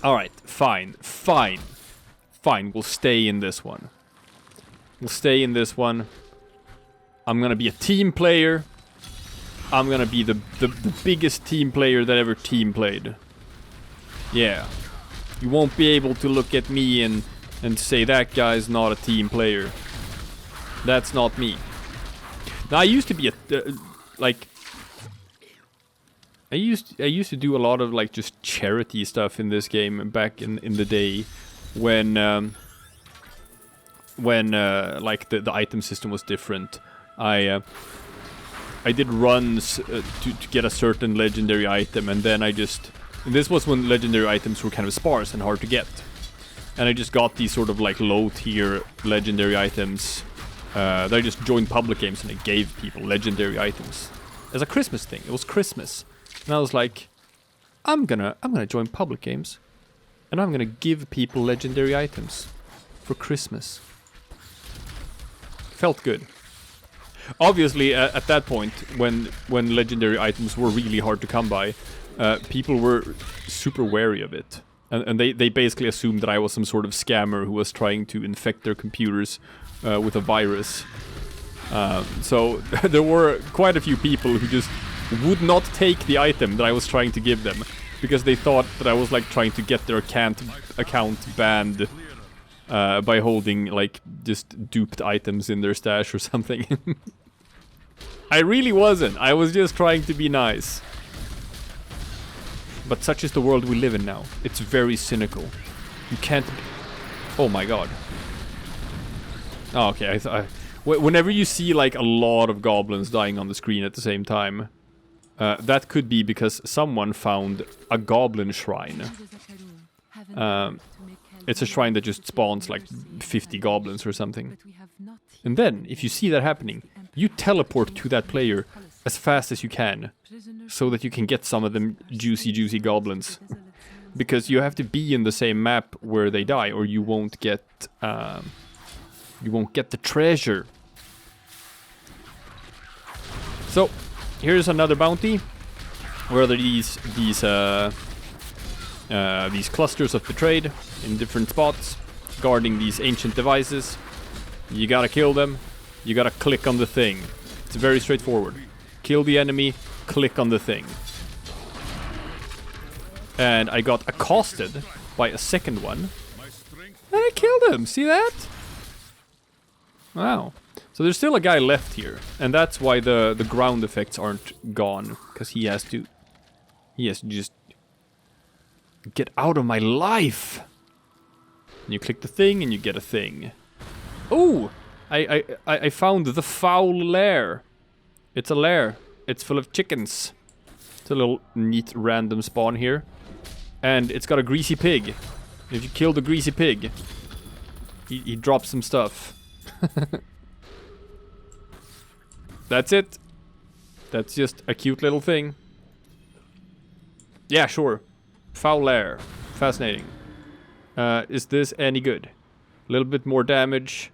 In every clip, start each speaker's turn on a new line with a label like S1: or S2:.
S1: Alright, fine. We'll stay in this one. I'm gonna be a team player. I'm gonna be the biggest team player that ever team played. Yeah. You won't be able to look at me and say that guy's not a team player. That's not me. Now I used to be I used to do a lot of like just charity stuff in this game back in the day when like the item system was different. I did runs to get a certain legendary item, and then this was when legendary items were kind of sparse and hard to get. And I just got these sort of like low tier legendary items that I just joined public games and I gave people legendary items as a Christmas thing. It was Christmas. And I was like, I'm gonna join public games, and I'm gonna give people legendary items for Christmas. Felt good. Obviously, at that point, when legendary items were really hard to come by, people were super wary of it, and they basically assumed that I was some sort of scammer who was trying to infect their computers with a virus. So there were quite a few people who just would not take the item that I was trying to give them because they thought that I was like trying to get their account banned by holding like just duped items in their stash or something. I really wasn't. I was just trying to be nice. But such is the world we live in now. It's very cynical. You can't... Oh my god. Oh, okay. Whenever you see like a lot of goblins dying on the screen at the same time, that could be because someone found a goblin shrine. It's a shrine that just spawns like 50 goblins or something. And then, if you see that happening, you teleport to that player as fast as you can, so that you can get some of them juicy goblins. Because you have to be in the same map where they die, or you won't get the treasure. So, here's another bounty. Where are these clusters of betrayed in different spots, guarding these ancient devices. You gotta kill them. You gotta click on the thing. It's very straightforward. Kill the enemy, click on the thing. And I got accosted by a second one. And I killed him, see that? Wow. So there's still a guy left here. And that's why the ground effects aren't gone. Because he has to just get out of my life. And you click the thing and you get a thing. Oh! I found the foul lair. It's a lair. It's full of chickens. It's a little neat random spawn here. And it's got a greasy pig. If you kill the greasy pig, he drops some stuff. That's it. That's just a cute little thing. Yeah, sure. Foul lair. Fascinating. Is this any good? A little bit more damage.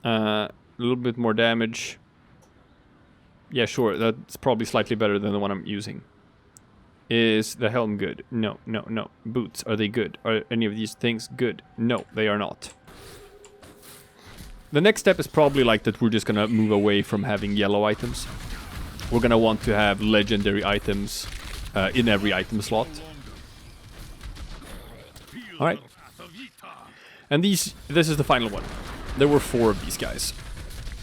S1: A little bit more damage. Yeah, sure. That's probably slightly better than the one I'm using. Is the helm good? No. Boots, are they good? Are any of these things good? No, they are not. The next step is probably like that we're just gonna move away from having yellow items. We're gonna want to have legendary items in every item slot. Alright. And this is the final one. There were 4 of these guys.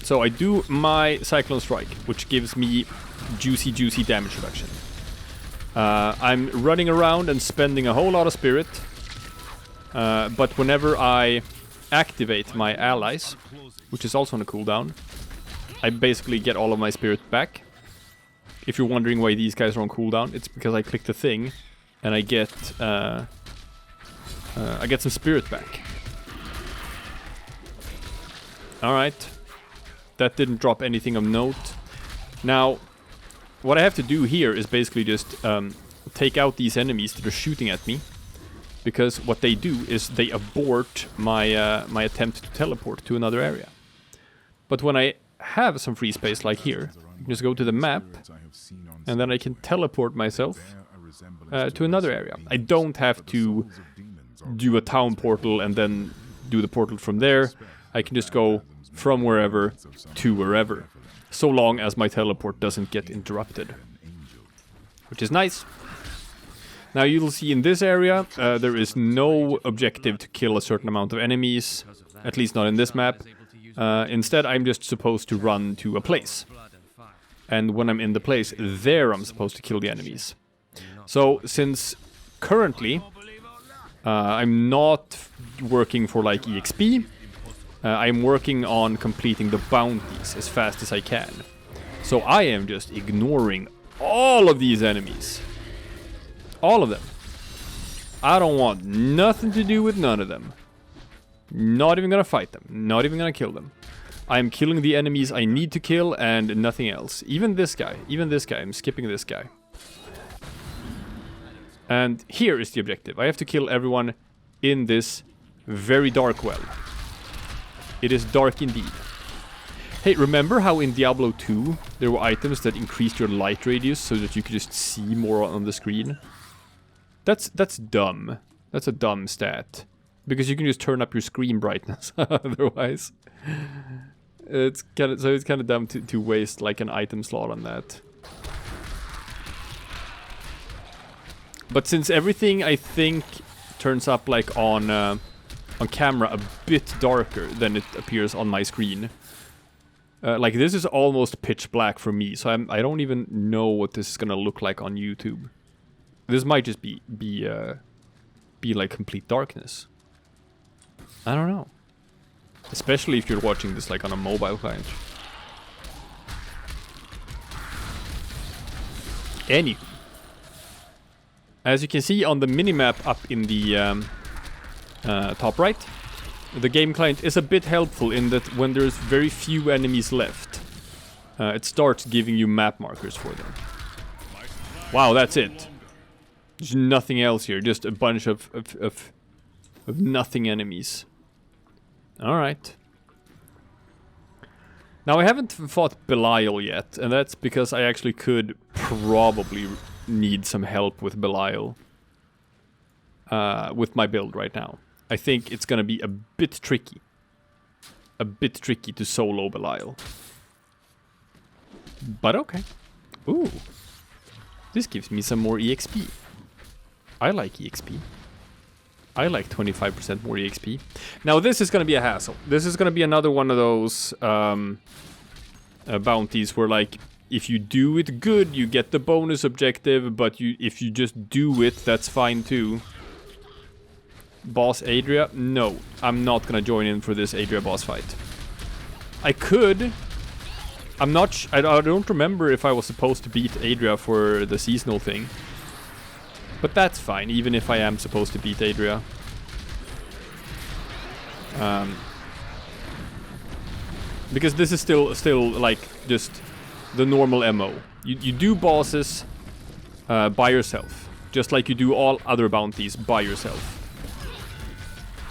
S1: So I do my Cyclone Strike, which gives me juicy damage reduction. I'm running around and spending a whole lot of spirit. But whenever I activate my allies, which is also on a cooldown, I basically get all of my spirit back. If you're wondering why these guys are on cooldown, it's because I click the thing and I get some spirit back. Alright. That didn't drop anything of note. Now, what I have to do here is basically just take out these enemies that are shooting at me. Because what they do is they abort my my attempt to teleport to another area. But when I have some free space like here, I can just go to the map, and then I can teleport myself to another area. I don't have to do a town portal and then do the portal from there. I can just go from wherever to wherever, so long as my teleport doesn't get interrupted, which is nice. Now you'll see in this area, there is no objective to kill a certain amount of enemies, at least not in this map. Instead, I'm just supposed to run to a place. And when I'm in the place, there I'm supposed to kill the enemies. So, since currently, I'm not working for like EXP, I'm working on completing the bounties as fast as I can. So I am just ignoring all of these enemies. All of them. I don't want nothing to do with none of them. Not even gonna fight them. Not even gonna kill them. I'm killing the enemies I need to kill and nothing else. Even this guy. Even this guy. I'm skipping this guy. And here is the objective. I have to kill everyone in this very dark well. It is dark indeed. Hey, remember how in Diablo 2 there were items that increased your light radius so that you could just see more on the screen? That's dumb. That's a dumb stat. Because you can just turn up your screen brightness otherwise. It's kind of dumb to waste like an item slot on that. But since everything I think turns up like on camera a bit darker than it appears on my screen. Like this is almost pitch black for me, so I don't even know what this is gonna look like on YouTube. This might just be like complete darkness. I don't know. Especially if you're watching this like on a mobile client. Anywho. As you can see on the minimap up in the top right, the game client is a bit helpful in that when there's very few enemies left, it starts giving you map markers for them. Wow, that's it. There's nothing else here, just a bunch of nothing enemies. Alright. Now I haven't fought Belial yet, and that's because I actually could probably need some help with Belial. With my build right now. I think it's gonna be a bit tricky. A bit tricky to solo Belial. But okay. Ooh. This gives me some more EXP. I like EXP. I like 25% more EXP. Now this is gonna be a hassle. This is gonna be another one of those bounties where like if you do it good, you get the bonus objective, but if you just do it, that's fine too. Boss Adria? No, I'm not gonna join in for this Adria boss fight. I could. I'm not. I don't remember if I was supposed to beat Adria for the seasonal thing. But that's fine, even if I am supposed to beat Adria. Because this is still like just the normal MO. You do bosses by yourself, just like you do all other bounties by yourself.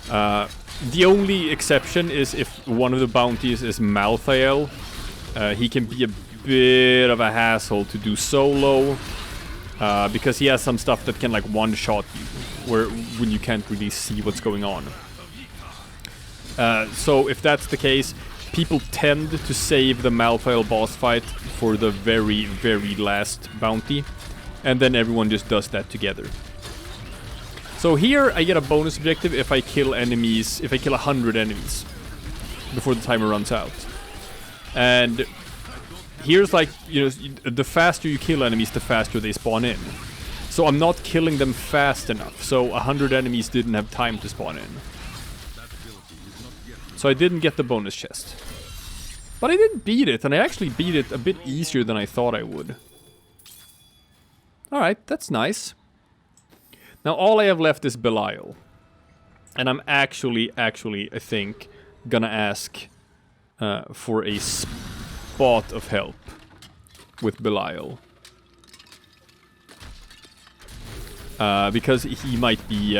S1: The only exception is if one of the bounties is Malthael. He can be a bit of a hassle to do solo. Because he has some stuff that can like one-shot you, when you can't really see what's going on. So if that's the case, people tend to save the Malthael boss fight for the very, very last bounty, and then everyone just does that together. So here I get a bonus objective if I kill enemies, if I kill 100 enemies before the timer runs out. And here's like, you know, the faster you kill enemies, the faster they spawn in. So I'm not killing them fast enough. So 100 enemies didn't have time to spawn in. So I didn't get the bonus chest. But I didn't beat it, and I actually beat it a bit easier than I thought I would. Alright, that's nice. Now all I have left is Belial. And I'm actually, I think, gonna ask for a spot of help with Belial. Because he might be...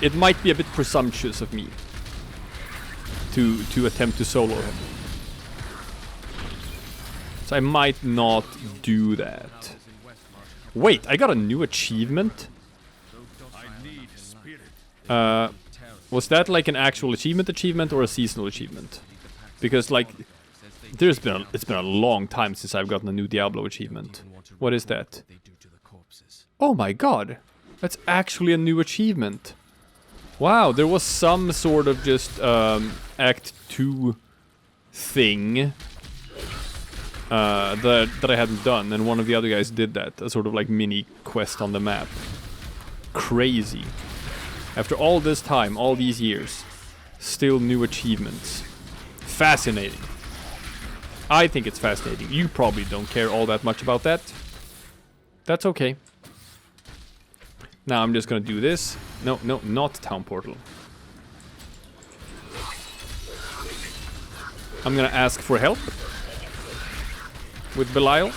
S1: it might be a bit presumptuous of me to attempt to solo him. So I might not do that. Wait, I got a new achievement? Was that like an actual achievement or a seasonal achievement? Because like, it's been a long time since I've gotten a new Diablo achievement. What is that? Oh my god! That's actually a new achievement. Wow, there was some sort of just Act 2 thing that I hadn't done, and one of the other guys did that. A sort of like mini quest on the map. Crazy. After all this time, all these years, still new achievements. Fascinating. I think it's fascinating. You probably don't care all that much about that. That's okay. Now I'm just gonna do this. No, not town portal. I'm gonna ask for help with Belial,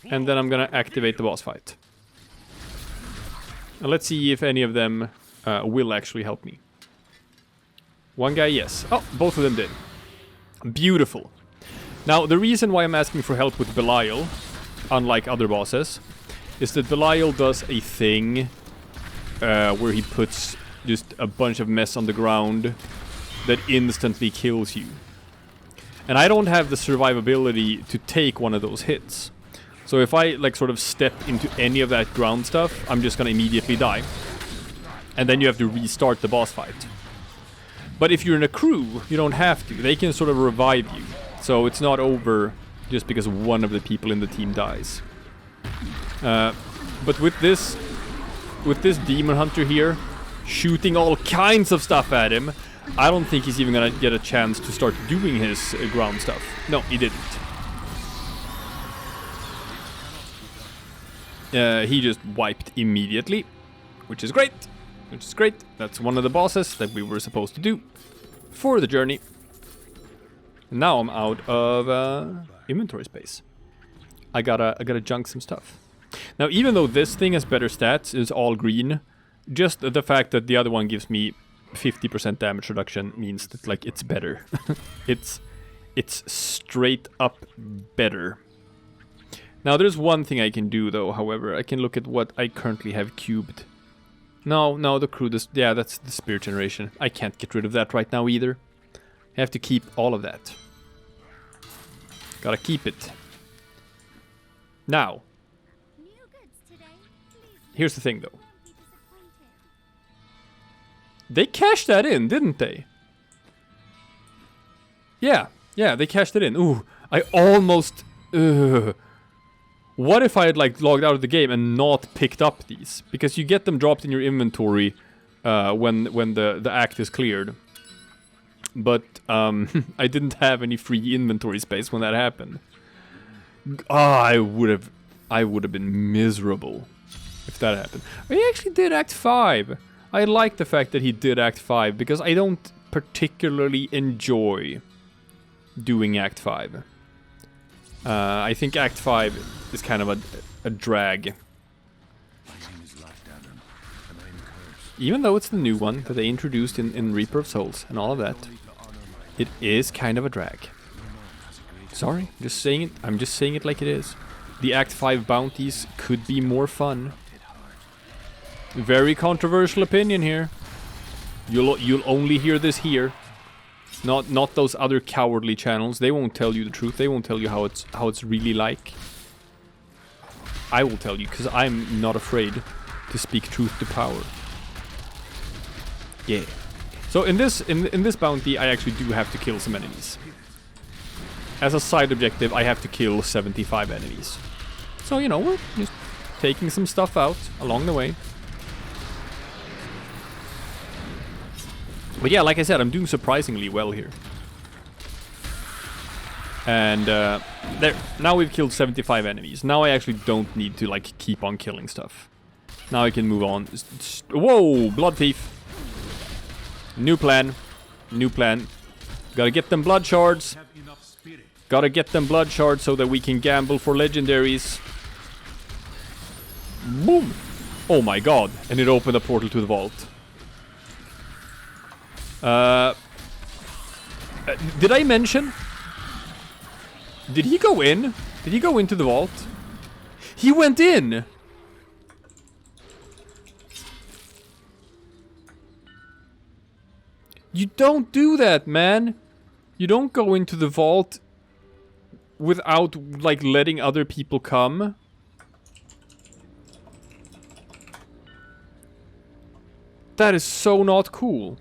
S1: and then I'm gonna activate the boss fight. Now let's see if any of them will actually help me. One guy, yes. Oh, both of them did. Beautiful. Now, the reason why I'm asking for help with Belial, unlike other bosses, is that Belial does a thing where he puts just a bunch of mess on the ground that instantly kills you. And I don't have the survivability to take one of those hits. So if I like sort of step into any of that ground stuff, I'm just gonna immediately die. And then you have to restart the boss fight. But if you're in a crew, you don't have to. They can sort of revive you. So it's not over just because one of the people in the team dies. But with this demon hunter here, shooting all kinds of stuff at him, I don't think he's even gonna get a chance to start doing his ground stuff. No, he didn't. He just wiped immediately, which is great. That's one of the bosses that we were supposed to do for the journey. Now I'm out of inventory space. I gotta junk some stuff. Now, even though this thing has better stats, is all green, just the fact that the other one gives me 50% damage reduction means that like it's better. it's straight up better. Now there's one thing I can do though, however. I can look at what I currently have cubed. No, the crew, yeah, that's the spirit generation. I can't get rid of that right now either. I have to keep all of that. Gotta keep it. Now, here's the thing though. They cashed that in, didn't they? Yeah, they cashed it in. Ooh, I almost... What if I had like logged out of the game and not picked up these? Because you get them dropped in your inventory when the act is cleared. But I didn't have any free inventory space when that happened. I would have been miserable if that happened. He actually did Act 5. I like the fact that he did Act 5 because I don't particularly enjoy doing Act 5. I think Act 5 is kind of a drag. Even though it's the new one that they introduced in Reaper of Souls and all of that, it is kind of a drag. Sorry, just saying it. I'm just saying it like it is. The Act 5 bounties could be more fun. Very controversial opinion here. You'll only hear this here. Not those other cowardly channels. They won't tell you the truth. They won't tell you how it's really like. I will tell you, because I'm not afraid to speak truth to power. Yeah. So in this bounty, I actually do have to kill some enemies. As a side objective, I have to kill 75 enemies. So, you know, we're just taking some stuff out along the way. But yeah, like I said, I'm doing surprisingly well here. And there, now we've killed 75 enemies. Now I actually don't need to like keep on killing stuff. Now I can move on. Whoa, blood thief. New plan. Gotta get them blood shards. Gotta get them blood shards so that we can gamble for legendaries. Boom! Oh my god. And it opened a portal to the vault. Did I mention Did he go in? Did he go into the vault? He went in! You don't do that, man! You don't go into the vault without, like, letting other people come. That is so not cool.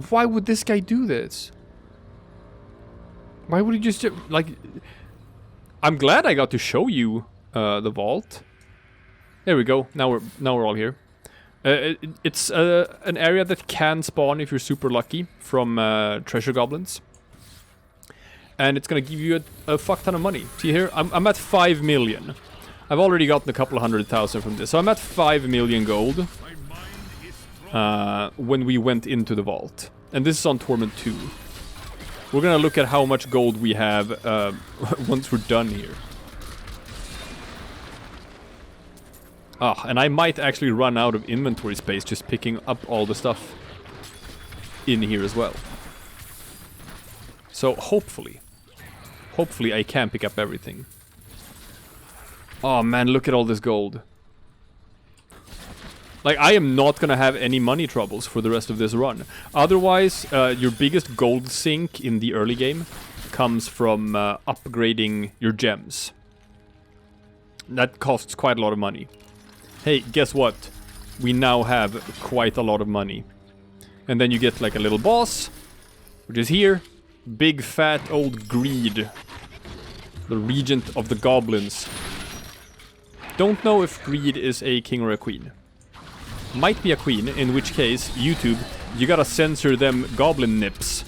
S1: Why would this guy do this? Why would he just, like... I'm glad I got to show you the vault. There we go. Now we're all here. It's an area that can spawn if you're super lucky from treasure goblins. And it's gonna give you a fuck ton of money. See here? I'm at 5 million. I've already gotten a couple 100,000 from this. So I'm at 5 million gold. When we went into the vault. And this is on Torment 2. We're gonna look at how much gold we have once we're done here. Ah, and I might actually run out of inventory space just picking up all the stuff in here as well. So hopefully I can pick up everything. Oh man, look at all this gold. Like, I am not gonna have any money troubles for the rest of this run. Otherwise, your biggest gold sink in the early game comes from upgrading your gems. That costs quite a lot of money. Hey, guess what? We now have quite a lot of money. And then you get like a little boss, which is here. Big fat old Greed. The regent of the goblins. Don't know if Greed is a king or a queen. Might be a queen, in which case, YouTube, you gotta censor them goblin nips.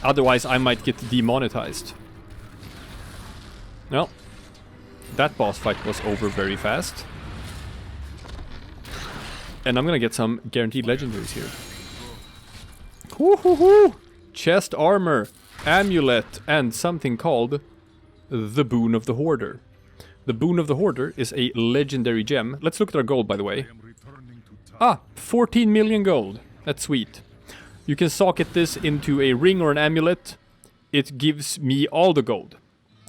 S1: Otherwise, I might get demonetized. Well, that boss fight was over very fast. And I'm gonna get some guaranteed legendaries here. Woohoo! Chest armor, amulet, and something called the Boon of the Hoarder. The Boon of the Hoarder is a legendary gem. Let's look at our gold, by the way. Ah, 14 million gold. That's sweet. You can socket this into a ring or an amulet. It gives me all the gold.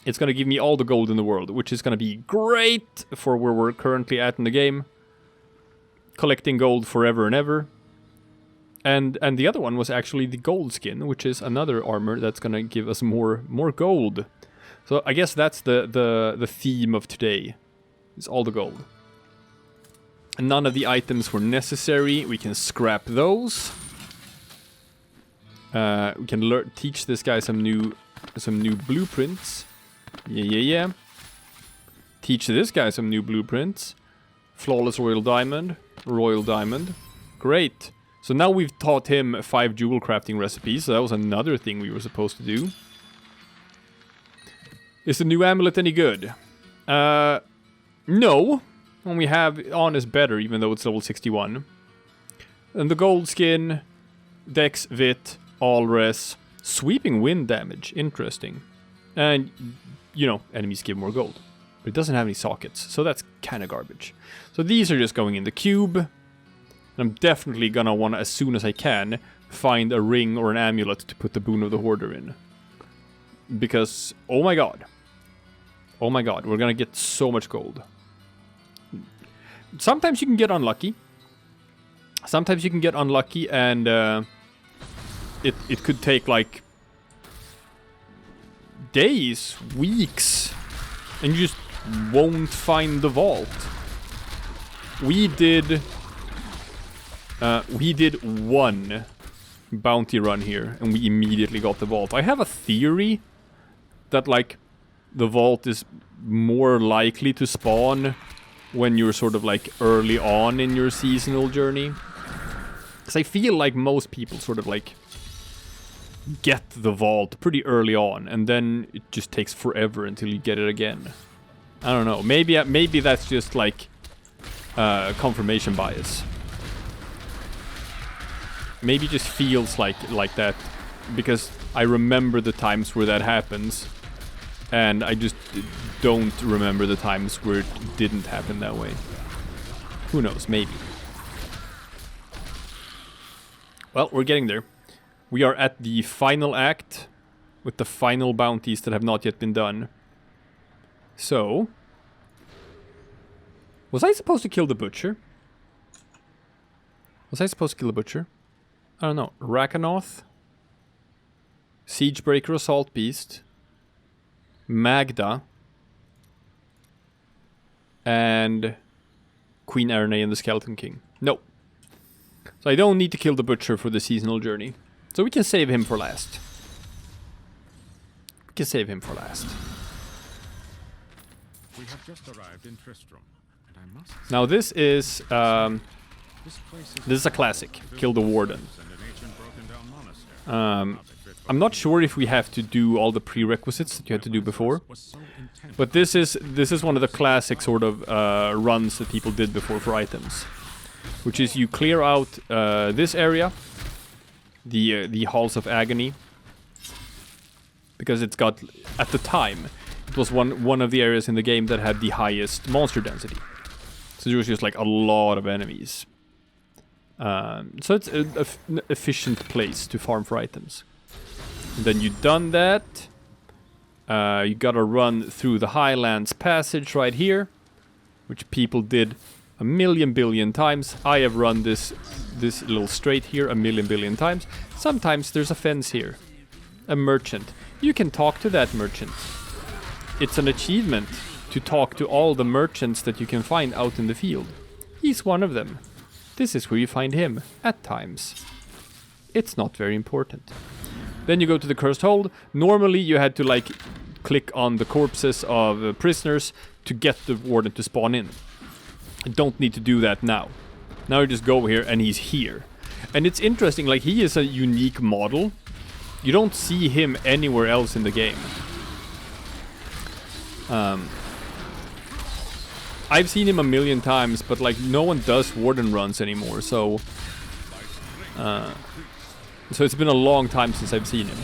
S1: It's gonna give me all the gold in the world, which is gonna be great for where we're currently at in the game. Collecting gold forever and ever. And the other one was actually the gold skin, which is another armor that's gonna give us more gold. So I guess that's the theme of today. Is all the gold. And none of the items were necessary. We can scrap those. We can teach this guy some new blueprints. Yeah. Teach this guy some new blueprints. Flawless royal diamond. Great. So now we've taught him 5 jewel crafting recipes. So that was another thing we were supposed to do. Is the new amulet any good? No. One we have on is better, even though it's level 61. And the gold skin, Dex, Vit, Allres, sweeping wind damage. Interesting. And, you know, enemies give more gold. But it doesn't have any sockets, so that's kind of garbage. So these are just going in the cube. And I'm definitely gonna want to, as soon as I can, find a ring or an amulet to put the Boon of the Hoarder in. Because, oh my god, we're gonna get so much gold. Sometimes you can get unlucky. And it could take like days, weeks, and you just won't find the vault. We did one bounty run here, and we immediately got the vault. I have a theory that like the vault is more likely to spawn when you're sort of like early on in your seasonal journey. Because I feel like most people sort of like get the vault pretty early on, and then it just takes forever until you get it again. I don't know. Maybe that's just like confirmation bias. Maybe it just feels like that because I remember the times where that happens, and I just don't remember the times where it didn't happen that way. Who knows? Maybe. Well, we're getting there. We are at the final act with the final bounties that have not yet been done. So, was I supposed to kill the butcher? Was I supposed to kill the butcher? I don't know. Rakanoth, Siegebreaker Assault Beast, Magda, and Queen Arne and the Skeleton King. No. So I don't need to kill the butcher for the seasonal journey. So we can save him for last. We can save him for last.
S2: We have just arrived in Tristram, and I must
S1: Now this is a classic. Kill the warden. I'm not sure if we have to do all the prerequisites that you had to do before, but this is one of the classic sort of runs that people did before for items, which is you clear out this area, the Halls of Agony, because it's got, at the time, it was one of the areas in the game that had the highest monster density. So there was just like a lot of enemies. So it's an efficient place to farm for items. And then you've done that. You gotta run through the Highlands Passage right here, which people did a million billion times. I have run this little straight here a million billion times. Sometimes there's a fence here. A merchant. You can talk to that merchant. It's an achievement to talk to all the merchants that you can find out in the field. He's one of them. This is where you find him, at times. It's not very important. Then you go to the Cursed Hold. Normally you had to like click on the corpses of prisoners to get the warden to spawn in. You don't need to do that now. Now you just go here and he's here. And it's interesting, like he is a unique model. You don't see him anywhere else in the game. I've seen him a million times, but like no one does warden runs anymore, so it's been a long time since I've seen him.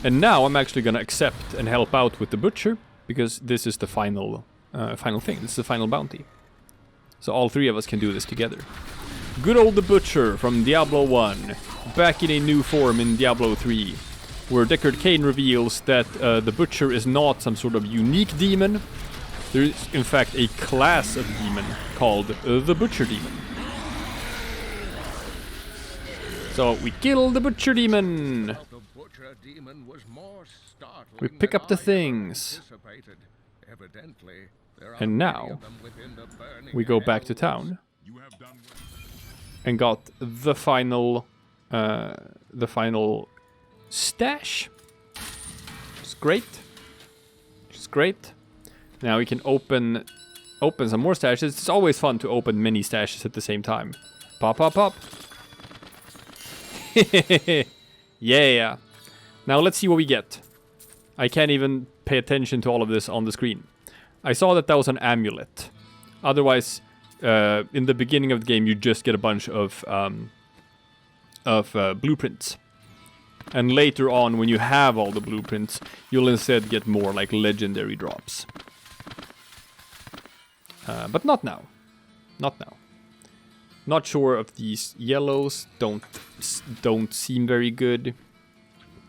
S1: And now I'm actually gonna accept and help out with the butcher, because this is the final thing. This is the final bounty. So all three of us can do this together. Good old the butcher from Diablo 1, back in a new form in Diablo 3, where Deckard Cain reveals that the butcher is not some sort of unique demon. There is, in fact, a class of demon called the Butcher Demon. So we kill the Butcher Demon. We pick up the things. And now we go back to town and got the final stash. Which is great. Which is great. Now we can open some more stashes. It's always fun to open many stashes at the same time. Pop, pop, pop. Yeah. Now let's see what we get. I can't even pay attention to all of this on the screen. I saw that was an amulet. Otherwise, in the beginning of the game, you just get a bunch of blueprints. And later on, when you have all the blueprints, you'll instead get more like legendary drops. But not now. Not now. Not sure if these yellows don't seem very good.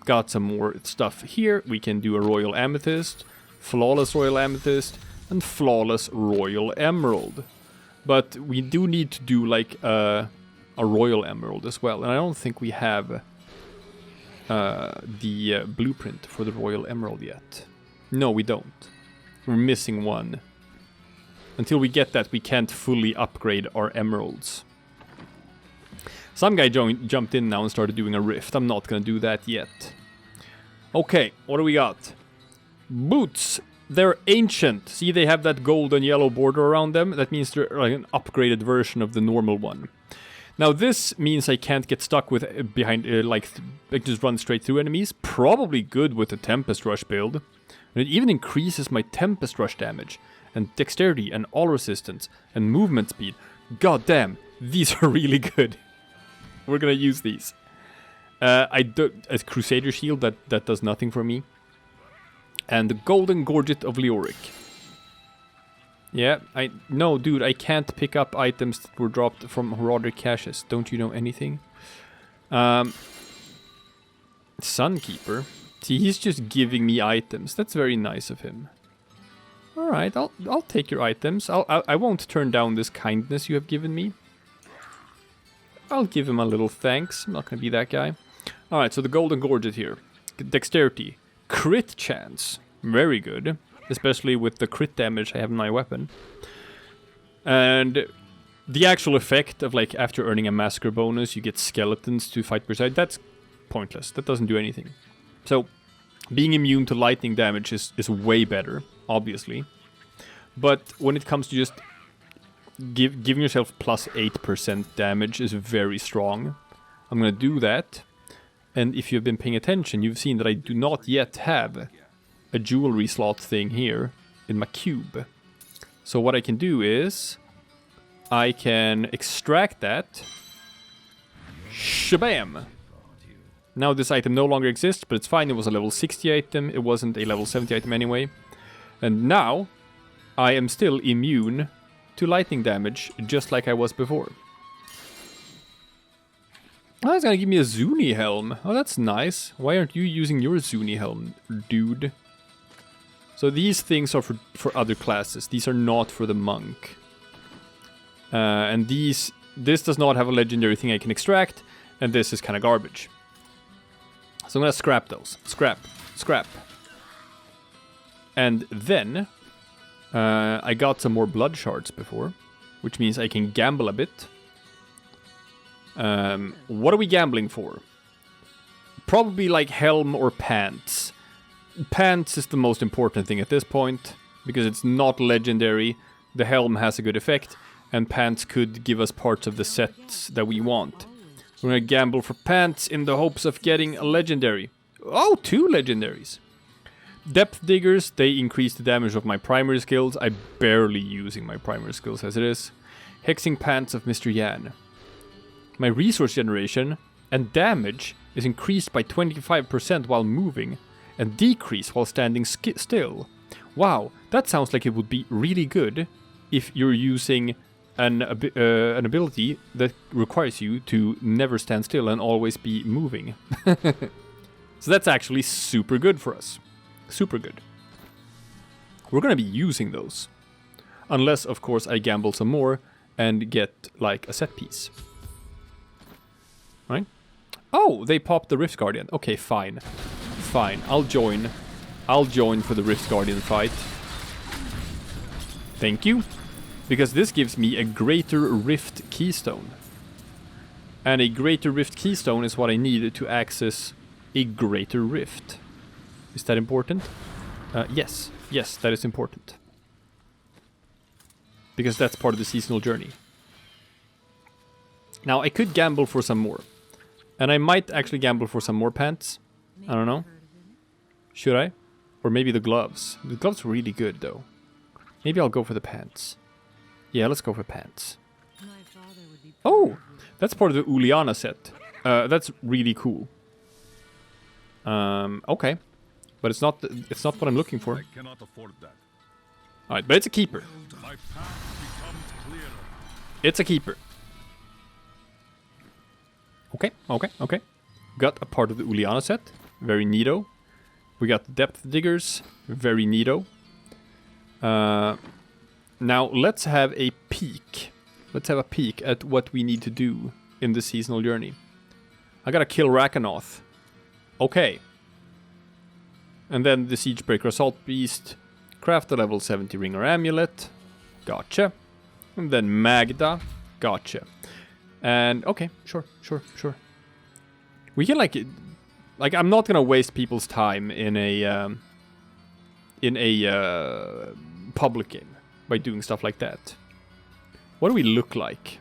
S1: Got some more stuff here. We can do a royal amethyst, flawless royal amethyst, and flawless royal emerald. But we do need to do like a royal emerald as well. And I don't think we have the blueprint for the royal emerald yet. No, we don't. We're missing one. Until we get that, we can't fully upgrade our emeralds. Some guy jumped in now and started doing a rift. I'm not gonna do that yet. Okay, what do we got? Boots. They're ancient. See, they have that gold and yellow border around them. That means they're like an upgraded version of the normal one. Now this means I can't get stuck with behind, like just run straight through enemies. Probably good with the Tempest Rush build. And it even increases my Tempest Rush damage, and dexterity, and all resistance, and movement speed. God damn, these are really good. We're gonna use these. I do a Crusader shield that does nothing for me. And the Golden Gorget of Leoric. Yeah, no, dude, I can't pick up items that were dropped from Herodic caches. Don't you know anything? Sunkeeper. See, he's just giving me items. That's very nice of him. All right, I'll take your items. I won't turn down this kindness you have given me. I'll give him a little thanks. I'm not gonna be that guy. All right, so the golden gorget here. Dexterity, crit chance, very good, especially with the crit damage I have in my weapon. And the actual effect of, like, after earning a massacre bonus, you get skeletons to fight per side. That's pointless. That doesn't do anything. So, being immune to lightning damage is way better, obviously. But when it comes to just giving yourself plus 8% damage is very strong. I'm gonna do that. And if you've been paying attention, you've seen that I do not yet have a jewelry slot thing here in my cube. So what I can do is I can extract that. Shabam! Now this item no longer exists, but it's fine. It was a level 60 item. It wasn't a level 70 item anyway. And now I am still immune to lightning damage, just like I was before. Oh, it's gonna give me a Zuni helm. Oh, that's nice. Why aren't you using your Zuni helm, dude? So these things are for other classes. These are not for the monk. And this does not have a legendary thing I can extract, and this is kind of garbage. So I'm gonna scrap those. Scrap. And then I got some more blood shards before, which means I can gamble a bit. What are we gambling for? Probably like helm or pants. Pants is the most important thing at this point, because it's not legendary. The helm has a good effect, and pants could give us parts of the sets that we want. We're gonna gamble for pants in the hopes of getting a legendary. Oh, 2 legendaries. Depth diggers, they increase the damage of my primary skills. I'm barely using my primary skills as it is. Hexing pants of Mr. Yan. My resource generation and damage is increased by 25% while moving and decrease while standing still. Wow, that sounds like it would be really good if you're using an ability that requires you to never stand still and always be moving. So that's actually super good for us. Super good. We're gonna be using those. Unless, of course, I gamble some more and get, like, a set piece. Right? Oh, they popped the Rift Guardian. Okay, fine. Fine, I'll join. I'll join for the Rift Guardian fight. Thank you. Because this gives me a Greater Rift Keystone. And a Greater Rift Keystone is what I need to access a Greater Rift. Is that important? Yes. Yes, that is important. Because that's part of the seasonal journey. Now, I could gamble for some more. And I might actually gamble for some more pants. I don't know. Should I? Or maybe the gloves. The gloves are really good, though. Maybe I'll go for the pants. Yeah, let's go for pants. Oh! That's part of the Uliana set. That's really cool. Okay. But it's not what I'm looking for.
S2: I cannot afford that.
S1: Alright, but it's a keeper.
S2: My path becomes clearer.
S1: It's a keeper. Okay. Got a part of the Uliana set. Very neato. We got the Depth Diggers. Very neato. Now, let's have a peek. Let's have a peek at what we need to do in the seasonal journey. I gotta kill Rakanoth. Okay. And then the Siegebreaker Assault Beast. Craft a level 70 ring or amulet. Gotcha. And then Magda. Gotcha. And, okay, sure. We can, like, I'm not gonna waste people's time in a public game by doing stuff like that. What do we look like?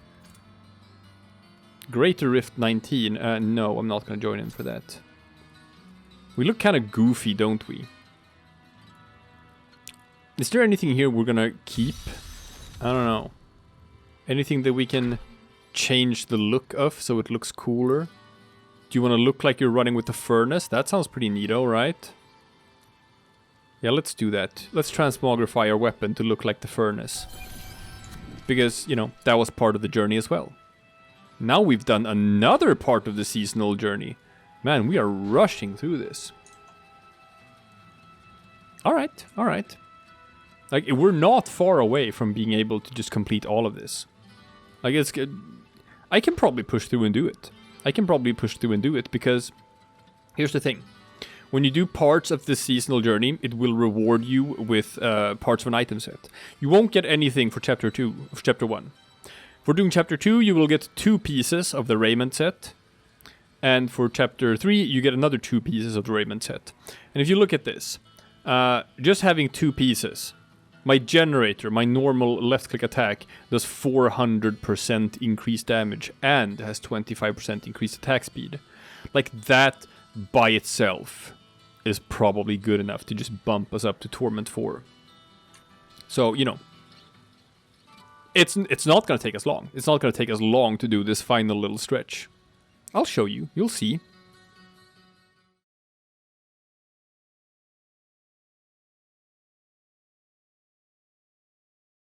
S1: Greater Rift 19. No, I'm not gonna join in for that. We look kind of goofy, don't we? Is there anything here we're gonna keep? I don't know. Anything that we can change the look of so it looks cooler? Do you want to look like you're running with the furnace? That sounds pretty neato, right? Yeah, let's do that. Let's transmogrify our weapon to look like the furnace. Because, you know, that was part of the journey as well. Now we've done another part of the seasonal journey. Man, we are rushing through this. Alright, alright. Like, we're not far away from being able to just complete all of this. Like, it's good. I can probably push through and do it. Because here's the thing. When you do parts of the seasonal journey, it will reward you with parts of an item set. You won't get anything for Chapter 1. For doing Chapter 2, you will get 2 pieces of the raiment set. And for Chapter 3, you get another 2 pieces of the raiment set. And if you look at this, just having 2 pieces, my generator, my normal left-click attack, does 400% increased damage and has 25% increased attack speed. Like, that by itself is probably good enough to just bump us up to Torment 4. So, you know, it's not going to take us long. It's not going to take us long to do this final little stretch. I'll show you. You'll see.